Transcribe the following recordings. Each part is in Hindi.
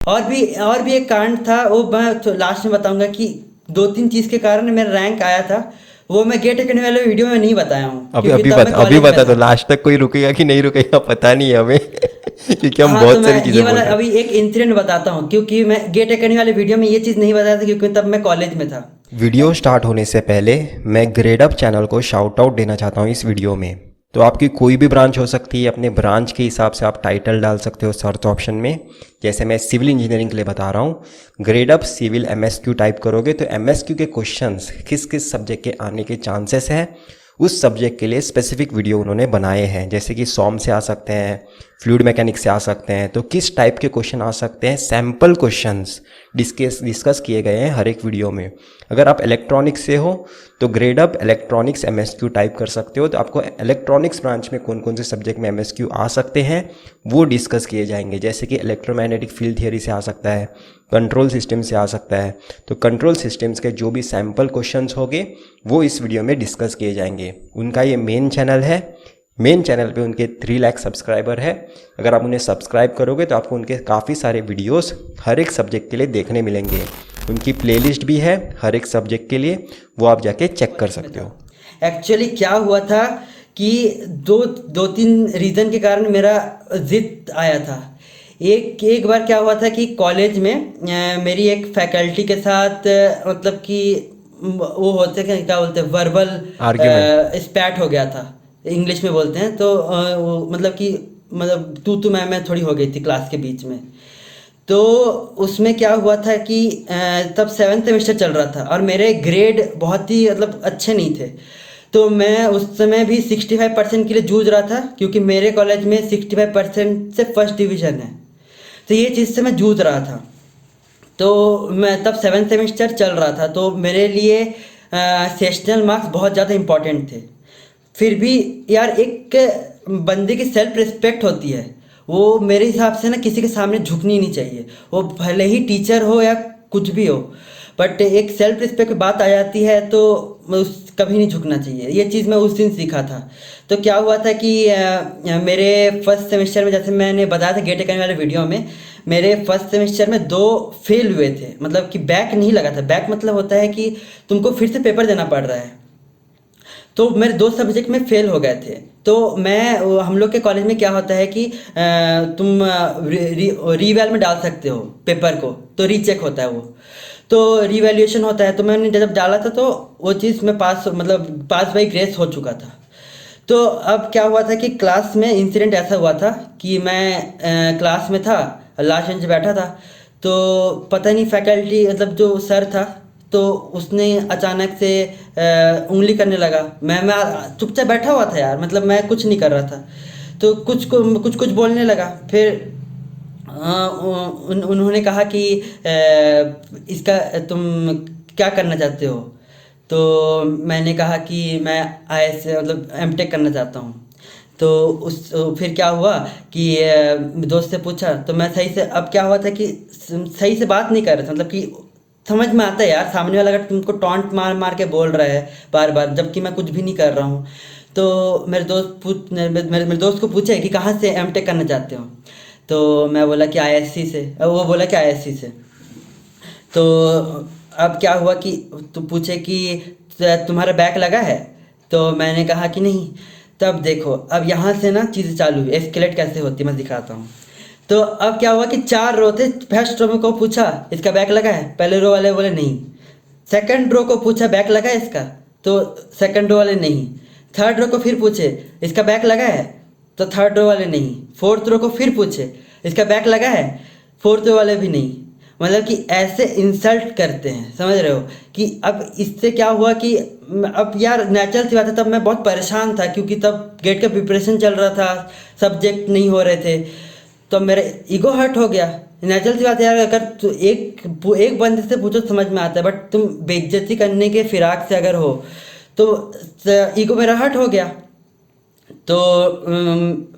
और भी एक कांड था, वो मैं तो लास्ट में बताऊंगा कि दो तीन चीज़ के कारण मेरा रैंक आया था। वो मैं गेट करने वाले वीडियो में नहीं बताया हूँ अभी क्योंकि अभी तब मैं बता, अभी कॉलेज में बता दो, था। लास्ट तक कोई रुकेगा कि नहीं रुकेगा पता नहीं है हमें क्योंकि हम हाँ, तो बहुत मैं सारी ये चीजें बोल वाला रहे हैं। अभी एक इंसिडेंट बताता हूँ क्योंकि मैं गेट करने वाले वीडियो में ये चीज़ नहीं बताया था क्योंकि तब मैं कॉलेज में था। वीडियो स्टार्ट होने से पहले मैं ग्रेड अप चैनल को शाउट आउट देना चाहता हूँ इस वीडियो में। तो आपकी कोई भी ब्रांच हो सकती है, अपने ब्रांच के हिसाब से आप टाइटल डाल सकते हो सर्च ऑप्शन में। जैसे मैं सिविल इंजीनियरिंग के लिए बता रहा हूँ, Gradeup civil MSQ type करोगे तो एमएसक्यू के क्वेश्चंस किस किस सब्जेक्ट के आने के चांसेस हैं, उस सब्जेक्ट के लिए स्पेसिफिक वीडियो उन्होंने बनाए हैं। जैसे कि सॉम से आ सकते हैं, फ्लूइड मैकेनिक्स से आ सकते हैं, तो किस टाइप के क्वेश्चन आ सकते हैं, सैम्पल क्वेश्चंस डिस्कस किए गए हैं हर एक वीडियो में। अगर आप इलेक्ट्रॉनिक्स से हो तो grade up electronics MSQ type कर सकते हो, तो आपको इलेक्ट्रॉनिक्स ब्रांच में कौन कौन से सब्जेक्ट में एमएसक्यू आ सकते हैं वो डिस्कस किए जाएंगे। जैसे कि इलेक्ट्रोमैग्नेटिक फील्ड थियरी से आ सकता है, कंट्रोल सिस्टम से आ सकता है। तो कंट्रोल सिस्टम्स के जो भी सैम्पल क्वेश्चंस होंगे वो इस वीडियो में डिस्कस किए जाएंगे। उनका ये मेन चैनल है, मेन चैनल पे उनके 3 लाख सब्सक्राइबर है। अगर आप उन्हें सब्सक्राइब करोगे तो आपको उनके काफ़ी सारे वीडियोस हर एक सब्जेक्ट के लिए देखने मिलेंगे। उनकी प्लेलिस्ट भी है हर एक सब्जेक्ट के लिए, वो आप जाके चेक कर कॉलेज में सकते था। हो। एक्चुअली क्या हुआ था कि दो दो तीन रीज़न के कारण मेरा जिद आया था। एक एक बार क्या हुआ था कि कॉलेज में मेरी एक फैकल्टी के साथ मतलब कि वो होते क्या बोलते हैं, वर्बल आर्ग्यूमेंट। स्पैट हो गया था। इंग्लिश में बोलते हैं तो वो मतलब कि मतलब तू मैं थोड़ी हो गई थी क्लास के बीच में। तो उसमें क्या हुआ था कि तब सेवन्थ सेमेस्टर चल रहा था और मेरे ग्रेड बहुत ही मतलब अच्छे नहीं थे। तो मैं उस समय भी 65% के लिए जूझ रहा था क्योंकि मेरे कॉलेज में 65% से फर्स्ट डिवीज़न है। तो ये चीज़ से मैं जूझ रहा था। तो मैं तब सेवन्थ सेमेस्टर चल रहा था तो मेरे लिए सेशनल मार्क्स बहुत ज़्यादा इम्पोर्टेंट थे। फिर भी यार एक बंदे की सेल्फ रिस्पेक्ट होती है, वो मेरे हिसाब से ना किसी के सामने झुकनी नहीं चाहिए, वो भले ही टीचर हो या कुछ भी हो। बट एक सेल्फ रिस्पेक्ट की बात आ जाती है तो उस कभी नहीं झुकना चाहिए। ये चीज़ मैं उस दिन सीखा था। तो क्या हुआ था कि मेरे फर्स्ट सेमेस्टर में जैसे मैंने बताया था गेट करने वाले वीडियो में, मेरे फर्स्ट सेमेस्टर में दो फेल हुए थे, मतलब कि बैक नहीं लगा था। बैक मतलब होता है कि तुमको फिर से पेपर देना पड़ रहा है। तो मेरे दो सब्जेक्ट में फेल हो गए थे। तो हम लोग के कॉलेज में क्या होता है कि तुम रीवैल में डाल सकते हो पेपर को, तो रीचेक होता है वो। तो रीवैल्यूएशन होता है, तो मैंने जब डाला था तो वो चीज़ में पास मतलब पास बाई ग्रेस हो चुका था। तो अब क्या हुआ था कि क्लास में इंसिडेंट ऐसा हुआ था कि मैं क्लास में था, लास्ट बेंच पे बैठा था। तो पता नहीं फैकल्टी मतलब जो सर था, तो उसने अचानक से उंगली करने लगा। मैं चुपचाप बैठा हुआ था यार, मतलब मैं कुछ नहीं कर रहा था। तो कुछ कुछ बोलने लगा। फिर उन्होंने कहा कि इसका तुम क्या करना चाहते हो। तो मैंने कहा कि मैं आईएएस मतलब एमटेक करना चाहता हूँ। तो उस फिर क्या हुआ कि दोस्त से पूछा तो मैं सही से, अब क्या हुआ था कि सही से बात नहीं कर रहा था, मतलब कि समझ में आता है यार सामने वाला अगर तुमको टॉन्ट मार मार के बोल रहा है बार बार, जबकि मैं कुछ भी नहीं कर रहा हूँ। तो मेरे दोस्त को पूछा कि कहाँ से एमटेक करना चाहते हो। तो मैं बोला कि आईएससी से, वो बोला कि आईएससी से। तो अब क्या हुआ कि तू पूछे कि तुम्हारा बैक लगा है। तो मैंने कहा कि नहीं। तब देखो अब यहाँ से ना चीज़ें चालू हुई, एस्केलेट कैसे होती है मैं दिखाता हूँ। तो अब क्या हुआ कि चार रो थे। फर्स्ट रो में को पूछा इसका बैक लगा है, पहले रो वाले बोले नहीं। सेकंड रो को पूछा बैक लगा है इसका, तो सेकंड रो वाले नहीं। थर्ड रो को फिर पूछे इसका बैक लगा है, तो थर्ड रो वाले नहीं। फोर्थ रो को फिर पूछे इसका बैक लगा है, फोर्थ रो वाले भी नहीं। मतलब कि ऐसे इंसल्ट करते हैं, समझ रहे हो। कि अब इससे क्या हुआ कि अब यार नेचुरल सी बात है, तब मैं बहुत परेशान था क्योंकि तब गेट का प्रिपरेशन चल रहा था, सब्जेक्ट नहीं हो रहे थे। तो मेरा ईगो हर्ट हो गया। नेचुरल सी बात है यार, अगर एक बंदे से पूछो समझ में आता है, बट तुम बेइज्जती करने के फिराक से अगर हो तो ईगो मेरा हर्ट हो गया। तो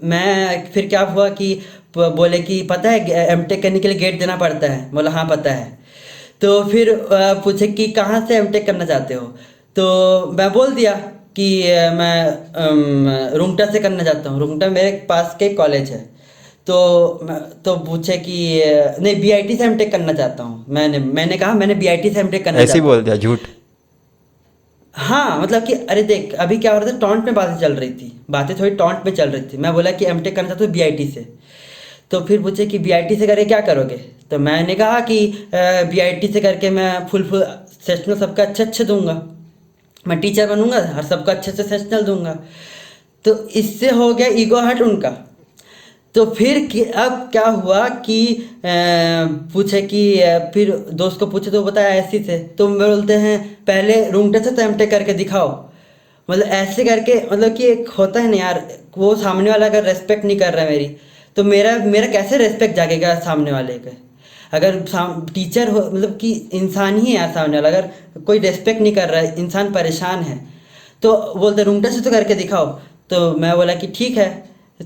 मैं फिर क्या हुआ कि बोले कि पता है एमटेक करने के लिए गेट देना पड़ता है। बोला हाँ पता है। तो फिर पूछे कि कहाँ से एमटेक करना चाहते हो। तो मैं बोल दिया कि मैं रुंगटा से करना चाहता हूँ, रुंगटा मेरे पास के कॉलेज है। तो पूछे कि नहीं, बीआईटी से एमटेक करना चाहता हूँ। मैंने कहा मैंने बीआईटी से एमटेक करना ऐसे ही चाहता बोल दिया झूठ? हूँ। हाँ, मतलब कि अरे देख, अभी क्या हो रहा था, टॉन्ट में बातें चल रही थी, बातें थोड़ी टॉन्ट में चल रही थी। मैं बोला कि एमटेक करना चाहता हूँ बीआईटी से। तो फिर पूछे कि बीआईटी से करके क्या करोगे? तो मैंने कहा कि बीआईटी से करके मैं फुल सेशनल सबका अच्छे अच्छे दूंगा, मैं टीचर बनूंगा और सबका अच्छे से सेशनल दूंगा। तो इससे हो गया ईगो हर्ट उनका। तो फिर अब क्या हुआ कि पूछे कि फिर दोस्त को पूछे तो बताया ऐसी से, तो बोलते हैं पहले रूम टेस्ट तो एमटेक करके दिखाओ। मतलब ऐसे करके, मतलब कि एक होता है ना यार, वो सामने वाला अगर रेस्पेक्ट नहीं कर रहा है मेरी, तो मेरा मेरा कैसे रेस्पेक्ट जागेगा सामने वाले का? अगर टीचर हो, मतलब कि इंसान ही है यार सामने वाला, अगर कोई रेस्पेक्ट नहीं कर रहा है, इंसान परेशान है, तो बोलते रूम टेस्ट तो करके दिखाओ। तो मैं बोला कि ठीक है।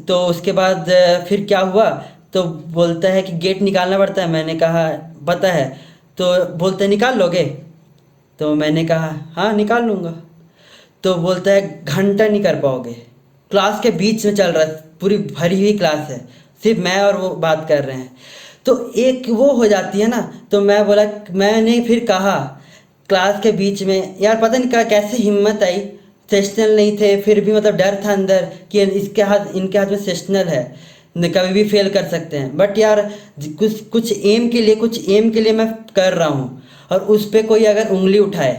तो उसके बाद फिर क्या हुआ, तो बोलता है कि गेट निकालना पड़ता है। मैंने कहा पता है। तो बोलते हैं निकाल लोगे? तो मैंने कहा हाँ निकाल लूँगा। तो बोलता है घंटा नहीं कर पाओगे, क्लास के बीच में चल रहा है, पूरी भरी हुई क्लास है, सिर्फ मैं और वो बात कर रहे हैं। तो एक वो हो जाती है ना। तो मैं बोला, मैंने फिर कहा क्लास के बीच में, यार पता नहीं कैसे हिम्मत आई, सेशनल नहीं थे फिर भी मतलब डर था अंदर कि इनके हाथ में सेशनल है, कभी भी फेल कर सकते हैं। बट यार कुछ कुछ एम के लिए मैं कर रहा हूँ, और उस पर कोई अगर उंगली उठाए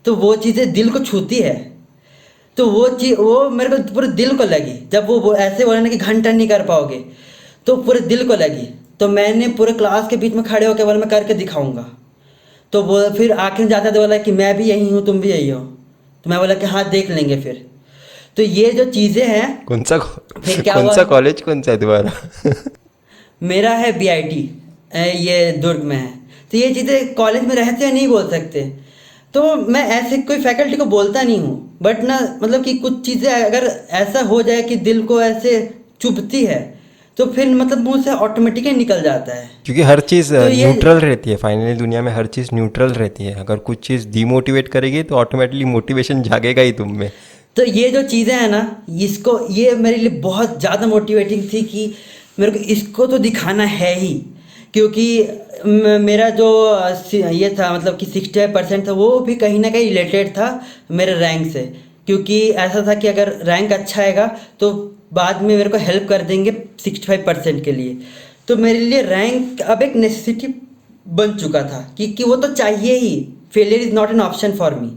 तो वो चीज़ें दिल को छूती है। तो वो चीज़ वो मेरे को पूरे दिल को लगी, जब वो ऐसे बोला ना कि घंटा नहीं कर पाओगे, तो पूरे दिल को लगी। तो मैंने पूरे क्लास के बीच में खड़े होकर बोला मैं करके दिखाऊंगा। तो वो फिर आखिर जाता तो बोला कि मैं भी यही हूँ, तुम भी यही हो। तो मैं बोला कि हाँ देख लेंगे फिर। तो ये जो चीज़ें हैं, कौन सा फिर क्या कौन हुआ, सा कॉलेज कौन सा है दोबारा? मेरा है बीआईटी, ये दुर्ग में है। तो ये चीज़ें कॉलेज में रहते हुए नहीं बोल सकते। तो मैं ऐसे कोई फैकल्टी को बोलता नहीं हूँ, बट ना मतलब कि कुछ चीज़ें अगर ऐसा हो जाए कि दिल को ऐसे चुभती है, तो फिर मतलब मुंह से ऑटोमेटिकली निकल जाता है। क्योंकि हर चीज़ तो ये न्यूट्रल रहती है, फाइनली दुनिया में हर चीज़ न्यूट्रल रहती है। अगर कुछ चीज़ डीमोटिवेट करेगी तो ऑटोमेटिकली मोटिवेशन जागेगा ही तुम में। तो ये जो चीज़ें हैं ना, इसको ये मेरे लिए बहुत ज़्यादा मोटिवेटिंग थी कि मेरे को इसको तो दिखाना है ही। क्योंकि मेरा जो ये था, मतलब कि 65% था, वो भी कहीं ना कहीं रिलेटेड था मेरे रैंक से। क्योंकि ऐसा था कि अगर रैंक अच्छा आएगा तो बाद में मेरे को हेल्प कर देंगे 65% के लिए। तो मेरे लिए रैंक अब एक नेसेसिटी बन चुका था कि वो तो चाहिए ही, failure is not an option for me.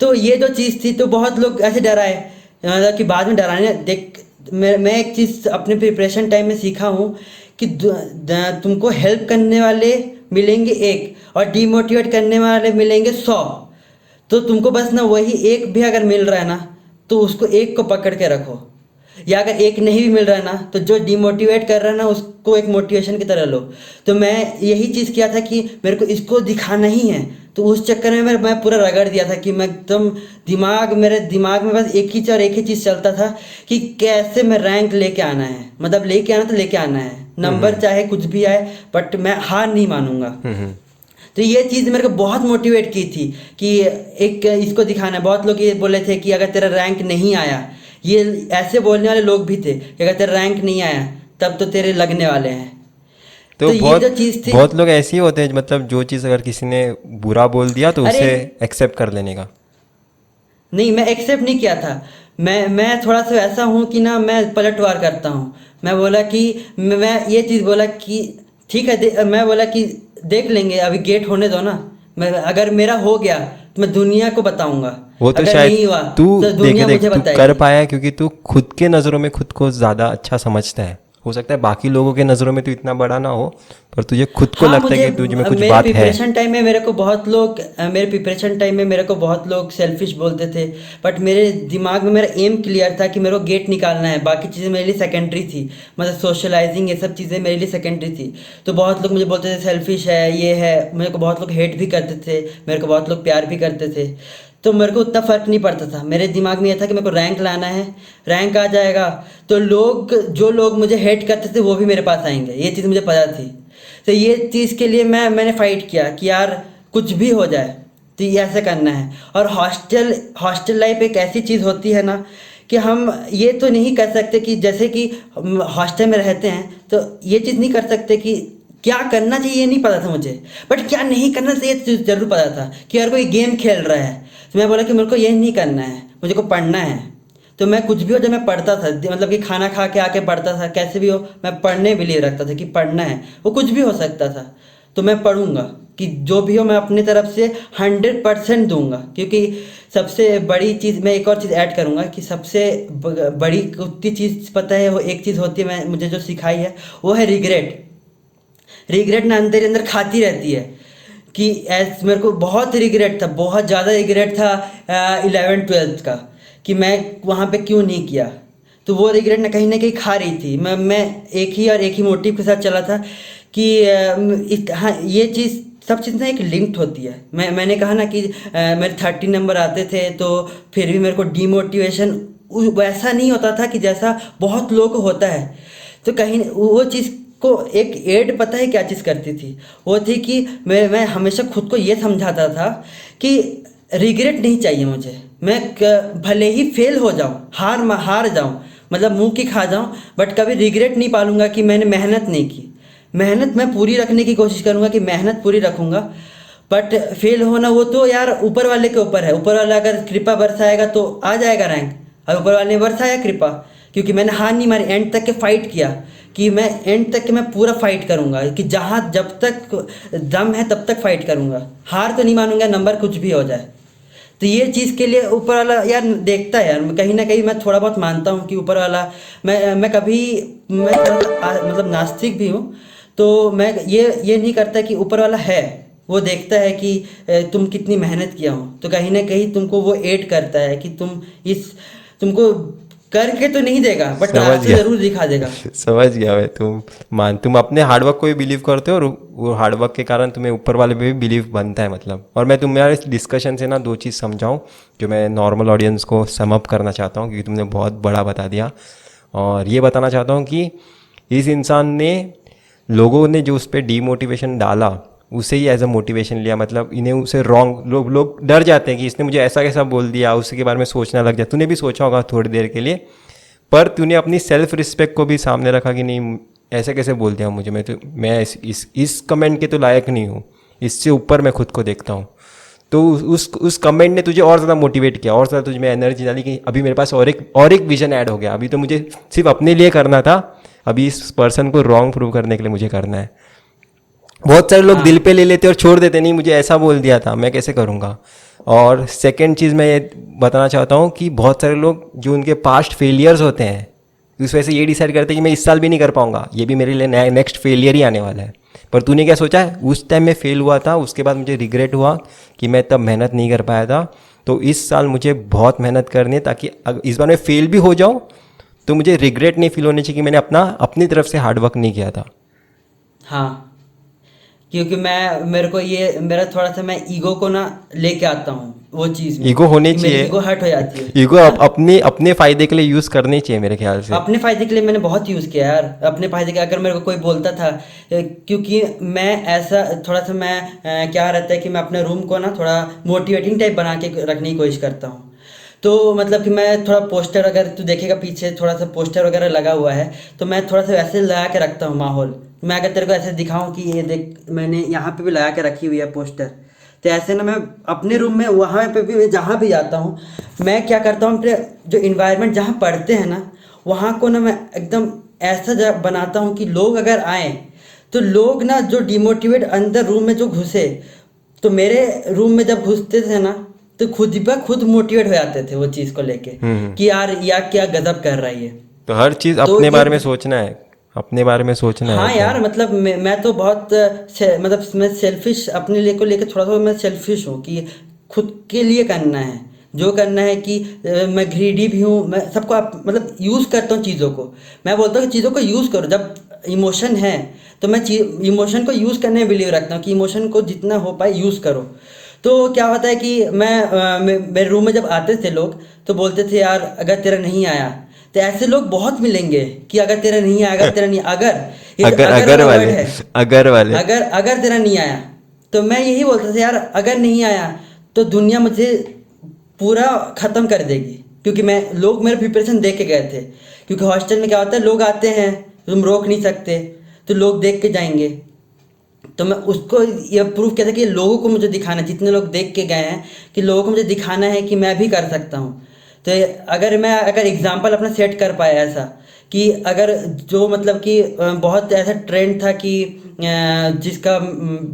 तो ये जो चीज़ थी, तो बहुत लोग ऐसे डराए, मतलब कि बाद में डराने देख। मैं एक चीज़ अपने प्रिपरेशन टाइम में सीखा हूँ कि तुमको हेल्प करने वाले मिलेंगे एक, और डीमोटिवेट करने वाले मिलेंगे 100। तो तुमको बस ना वही एक भी अगर मिल रहा है ना, तो उसको एक को पकड़ के रखो। या अगर एक नहीं भी मिल रहा है ना, तो जो डिमोटिवेट कर रहा है ना, उसको एक मोटिवेशन की तरह लो। तो मैं यही चीज़ किया था कि मेरे को इसको दिखाना ही है। तो उस चक्कर में मैं पूरा रगड़ दिया था कि मैं एकदम मेरे दिमाग में बस एक ही चीज़ चलता था कि कैसे मैं रैंक लेके आना है, मतलब लेके आना तो लेके आना है, नंबर चाहे कुछ भी आए, बट मैं हार नहीं मानूंगा। तो ये चीज़ मेरे को बहुत मोटिवेट की थी कि एक इसको दिखाना है। बहुत लोग ये बोले थे कि अगर तेरा रैंक नहीं आया, ये ऐसे बोलने वाले लोग भी थे कि अगर तेरा रैंक नहीं आया तब तो तेरे लगने वाले हैं। तो तो ये जो चीज़ थी, बहुत लोग ऐसे ही होते हैं, मतलब जो चीज़ अगर किसी ने बुरा बोल दिया तो अरे उसे एक्सेप्ट कर लेने का। नहीं, मैं एक्सेप्ट नहीं किया था। मैं थोड़ा सा ऐसा हूँ कि ना, मैं पलटवार करता हूँ। मैं बोला कि मैं ये चीज़ बोला कि ठीक है, मैं बोला कि देख लेंगे, अभी गेट होने दो ना। मैं अगर मेरा हो गया तो मैं दुनिया को बताऊंगा, वो तो अगर शायद नहीं हुआ तू तो देखे दुनिया देख मुझे तू कर बताएगी। पाया क्योंकि तू खुद के नज़रों में खुद को ज़्यादा अच्छा समझता है। हो सकता है बाकी लोगों के नज़रों में तू इतना बड़ा ना हो, पर तुझे खुद को हाँ, लगता है मुझे कि तुझ में कुछ मेरे बात है। प्रिपरेशन टाइम में मेरे को बहुत लोग मेरे प्रिपरेशन टाइम में मेरे को बहुत लोग सेल्फिश बोलते थे। बट मेरे दिमाग में मेरा एम क्लियर था कि मेरे को गेट निकालना है, बाकी चीज़ें मेरे लिए सेकेंडरी थी। मतलब सोशलाइजिंग, ये सब चीज़ें मेरे लिए सेकेंडरी थी। तो बहुत लोग मुझे बोलते थे सेल्फिश है, ये है। मेरे को बहुत लोग हेट भी करते थे, मेरे को बहुत लोग प्यार भी करते थे। तो मेरे को उतना फ़र्क नहीं पड़ता था। मेरे दिमाग में ये था कि मेरे को रैंक लाना है, रैंक आ जाएगा तो जो लोग मुझे हेट करते थे वो भी मेरे पास आएंगे, ये चीज़ मुझे पता थी। तो ये चीज़ के लिए मैंने फ़ाइट किया कि यार कुछ भी हो जाए तो ये ऐसे करना है। और हॉस्टल लाइफ एक ऐसी चीज़ होती है ना कि हम ये तो नहीं कर सकते कि जैसे कि हम हॉस्टल में रहते हैं तो ये चीज़ नहीं कर सकते कि क्या करना चाहिए ये नहीं पता था मुझे, बट क्या नहीं करना चाहिए ज़रूर पता था कि यार कोई गेम खेल रहा है तो मैं बोला कि मेरे को ये नहीं करना है, मुझे को पढ़ना है। तो मैं कुछ भी हो, जब मैं पढ़ता था मतलब कि खाना खा के आके पढ़ता था, कैसे भी हो मैं पढ़ने बिलीव रखता था कि पढ़ना है, वो कुछ भी हो सकता था तो मैं पढ़ूंगा, कि जो भी हो मैं अपनी तरफ से 100% दूंगा। क्योंकि सबसे बड़ी चीज़ मैं एक और चीज़ ऐड करूंगा कि सबसे बड़ी उतनी चीज़ पता है, वो एक चीज़ होती है मैं मुझे जो सिखाई है वो है रिग्रेट। रिग्रेट ना अंदर ही अंदर खाती रहती है कि मेरे को बहुत रिग्रेट था, बहुत ज़्यादा रिग्रेट था 11th-12th का, कि मैं वहाँ पे क्यों नहीं किया। तो वो रिग्रेट ना कहीं खा रही थी। मैं एक ही मोटिव के साथ चला था कि हाँ ये चीज़ सब चीज़ ना एक लिंक्ड होती है। मैंने कहा ना कि मेरे 30 नंबर आते थे तो फिर भी मेरे को डीमोटिवेशन वैसा नहीं होता था कि जैसा बहुत लोगों को होता है। तो कहीं वो चीज़ को एक एड पता है क्या चीज़ करती थी, वो थी कि मैं हमेशा खुद को ये समझाता था कि रिग्रेट नहीं चाहिए मुझे। मैं भले ही फेल हो जाऊँ, हार जाऊँ, मतलब मुंह की खा जाऊँ, बट कभी रिग्रेट नहीं पालूंगा कि मैंने मेहनत नहीं की। मेहनत मैं पूरी रखने की कोशिश करूँगा कि मेहनत पूरी रखूँगा, बट फेल होना वो तो यार ऊपर वाले के ऊपर है। ऊपर वाला अगर कृपा बरसाएगा तो आ जाएगा रैंक, और ऊपर वाले ने बरसाया कृपा, क्योंकि मैंने हार नहीं मारी, एंड तक के फाइट किया कि मैं एंड तक के मैं पूरा फाइट करूँगा, कि जहाँ जब तक दम है तब तक फाइट करूँगा, हार तो नहीं मानूंगा, नंबर कुछ भी हो जाए। तो ये चीज़ के लिए ऊपर वाला यार देखता है यार, कहीं ना कहीं मैं थोड़ा बहुत मानता हूँ कि ऊपर वाला, मैं कभी मैं थोड़ा सा मतलब नास्तिक भी हूँ, तो मैं ये नहीं करता कि ऊपर वाला है, वो देखता है कि तुम कितनी मेहनत किया हो, तो कहीं ना कहीं तुमको वो एड करता है कि तुमको करके तो नहीं देगा बट समझ रास्ते गया। ज़रूर दिखा देगा। समझ गया मैं। तुम अपने हार्डवर्क को भी बिलीव करते हो और वो हार्डवर्क के कारण तुम्हें ऊपर वाले पे भी बिलीव बनता है मतलब। और मैं तुम्हारे इस डिस्कशन से ना 2 चीज़ समझाऊँ जो मैं नॉर्मल ऑडियंस को सम अप करना चाहता हूँ, क्योंकि तुमने बहुत बड़ा बता दिया। और ये बताना चाहता हूँ कि इस इंसान ने, लोगों ने जो उस पर डीमोटिवेशन डाला उसे ही एज अ मोटिवेशन लिया, मतलब इन्हें उसे रॉन्ग, लोग डर जाते हैं कि इसने मुझे ऐसा कैसा बोल दिया, उसके बारे में सोचना लग जाए। तूने भी सोचा होगा थोड़ी देर के लिए, पर तूने अपनी सेल्फ रिस्पेक्ट को भी सामने रखा कि नहीं ऐसे कैसे बोल दिया मुझे, मैं इस कमेंट के तो लायक नहीं हूँ, इससे ऊपर मैं खुद को देखता हूँ। तो उस कमेंट ने तुझे और ज़्यादा मोटिवेट किया, और ज़्यादा तुझे में एनर्जी डाली कि अभी मेरे पास और एक विजन ऐड हो गया। अभी तो मुझे सिर्फ अपने लिए करना था, अभी इस पर्सन को रॉन्ग प्रूव करने के लिए मुझे करना है। बहुत सारे लोग दिल पे ले लेते और छोड़ देते, नहीं मुझे ऐसा बोल दिया था, मैं कैसे करूँगा। और सेकंड चीज़ मैं ये बताना चाहता हूँ कि बहुत सारे लोग जो उनके पास्ट फेलियर्स होते हैं उस वजह से ये डिसाइड करते हैं कि मैं इस साल भी नहीं कर पाऊंगा, ये भी मेरे लिए नेक्स्ट फेलियर ही आने वाला है। पर तूने क्या सोचा है, उस टाइम में फेल हुआ था, उसके बाद मुझे रिग्रेट हुआ कि मैं तब मेहनत नहीं कर पाया था, तो इस साल मुझे बहुत मेहनत करनी है ताकि इस बार मैं फेल भी हो जाऊँ तो मुझे रिग्रेट नहीं फील होनी चाहिए कि मैंने अपनी तरफ से हार्डवर्क नहीं किया था। हाँ, क्योंकि मेरे को ये मेरा थोड़ा सा मैं ईगो को ना लेके आता हूँ वो चीज़ में, ईगो होनी कि मेरी चाहिए, ईगो हर्ट हो जाती है। ईगो हाँ? अपने फ़ायदे के लिए यूज़ करनी चाहिए मेरे ख्याल से। अपने फ़ायदे के लिए मैंने बहुत यूज़ किया यार, अपने फ़ायदे के। अगर मेरे को कोई बोलता था क्योंकि मैं ऐसा थोड़ा सा क्या रहता है कि मैं अपने रूम को ना थोड़ा मोटिवेटिंग टाइप बना के रखने की कोशिश करता हूँ। तो मतलब कि मैं थोड़ा पोस्टर, अगर तू देखेगा पीछे थोड़ा सा पोस्टर वगैरह लगा हुआ है, तो मैं थोड़ा सा वैसे लगा के रखता हूँ माहौल। मैं अगर तेरे को ऐसे दिखाऊं कि ये देख मैंने यहाँ पे भी लगा के रखी हुई है पोस्टर, तो ऐसे ना मैं अपने रूम में वहाँ पे भी जहाँ भी जाता हूँ मैं क्या करता हूँ, अपने जो इन्वायरमेंट जहाँ पढ़ते हैं ना वहाँ को ना मैं एकदम ऐसा बनाता हूँ कि लोग अगर आए तो लोग ना जो डिमोटिवेट अंदर रूम में जो घुसे, तो मेरे रूम में जब घुसते थे ना तो खुद मोटिवेट हो जाते थे वो चीज़ को लेके कि यार क्या गजब कर रहा है ये। तो हर चीज़ तो अपने ये बारे में सोचना है, अपने बारे में सोचना है हाँ यार, एकदम। मतलब मैं तो बहुत मतलब मैं सेल्फिश अपने लिए को लेकर थोड़ा सा मैं सेल्फिश हूँ कि खुद के लिए करना है जो करना है, कि मैं ग्रीडी भी हूँ, मैं सबको मतलब यूज़ करता हूँ चीज़ों को। मैं बोलता हूँ कि चीज़ों को यूज़ करो, जब इमोशन है तो मैं इमोशन को यूज़ करने में बिलीव रखता हूँ कि इमोशन को जितना हो पाए यूज़ करो। तो क्या होता है कि मेरे रूम में जब आते थे लोग तो बोलते थे यार अगर तेरा नहीं आया, तो ऐसे लोग बहुत मिलेंगे कि अगर तेरा नहीं आया, अगर तेरा नहीं, अगर ये जो अगर वाला वाले, वर्ड है, अगर वाले। अगर तेरा नहीं आया, तो मैं यही बोलता था यार अगर नहीं आया तो दुनिया मुझे पूरा ख़त्म कर देगी। क्योंकि लोग मेरे प्रिपरेशन देख के गए थे, क्योंकि हॉस्टल में क्या होता है, लोग आते हैं तुम रोक नहीं सकते, तो लोग देख के जाएंगे। तो मैं उसको ये प्रूफ किया था कि लोगों को मुझे दिखाना, जितने लोग देख के गए हैं, कि लोगों को मुझे दिखाना है कि मैं भी कर सकता हूँ। तो अगर एग्जाम्पल अपना सेट कर पाया ऐसा कि अगर जो मतलब कि बहुत ऐसा ट्रेंड था कि जिसका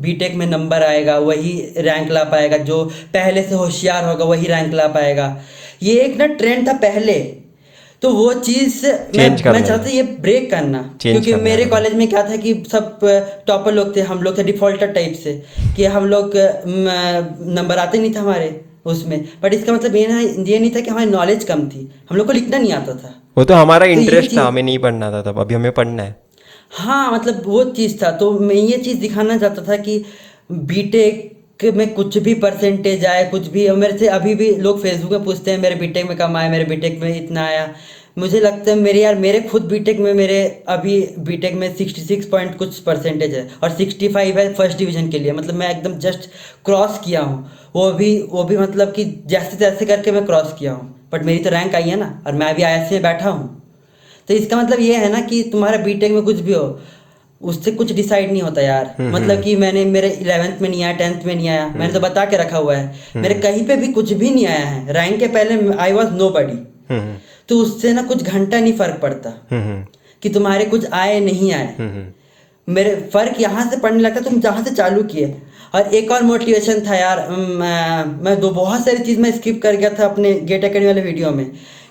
बीटेक में नंबर आएगा वही रैंक ला पाएगा, जो पहले से होशियार होगा वही रैंक ला पाएगा, ये एक ना ट्रेंड था पहले। तो वो चीज़ मैं चाहता ये ब्रेक करना, क्योंकि मेरे कॉलेज में क्या था कि सब टॉपर लोग थे, हम लोग थे डिफ़ॉल्टर टाइप से, कि हम लोग नंबर आते नहीं था हमारे उसमें। बट इसका मतलब ये नहीं था कि हमारी नॉलेज कम थी, हम लोग को लिखना नहीं आता था। वो तो हमारा इंटरेस्ट था, हमें नहीं पढ़ना था तब, अभी हमें पढ़ना है। हाँ, मतलब वो चीज़ था। तो मैं ये चीज़ दिखाना चाहता था कि बीटेक में कुछ भी परसेंटेज आए, कुछ भी, मेरे से अभी भी लोग फेसबुक में पूछते हैं मेरे बीटेक में कम आया, मेरे बीटेक में इतना आया। मुझे लगता है मेरे खुद बीटेक में, मेरे अभी बीटेक में 66 पॉइंट कुछ परसेंटेज है और 65 है फर्स्ट डिवीज़न के लिए। मतलब मैं एकदम जस्ट क्रॉस किया हूँ, वो भी मतलब कि जैसे तैसे करके मैं क्रॉस किया हूँ। बट मेरी तो रैंक आई है ना, और मैं अभी IISc में बैठा हूँ। तो इसका मतलब ये है ना कि तुम्हारा बीटेक में कुछ भी हो, उससे कुछ डिसाइड नहीं होता यार। मतलब कि मैंने मेरे 11th में नहीं आया, 10th में नहीं आया, मैंने तो बता के रखा हुआ है, मेरे कहीं पे भी कुछ भी नहीं आया है। रैंक के पहले आई वॉज नोबडी। तो उससे ना कुछ घंटा नहीं फर्क पड़ता कि तुम्हारे कुछ आए नहीं आए। मेरे फर्क यहाँ से पड़ने लगता तुम जहाँ से चालू किए। और एक और मोटिवेशन था यार, मैं बहुत सारी चीज़ मैं स्किप कर गया था अपने गेट अकेडमी वाले वीडियो में,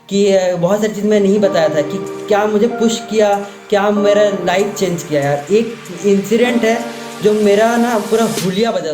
कि बहुत सारी चीज़ मैं नहीं बताया था कि क्या मुझे पुश किया, क्या मेरा लाइफ चेंज किया यार। एक इंसिडेंट है जो मेरा ना पूरा हुलिया बदल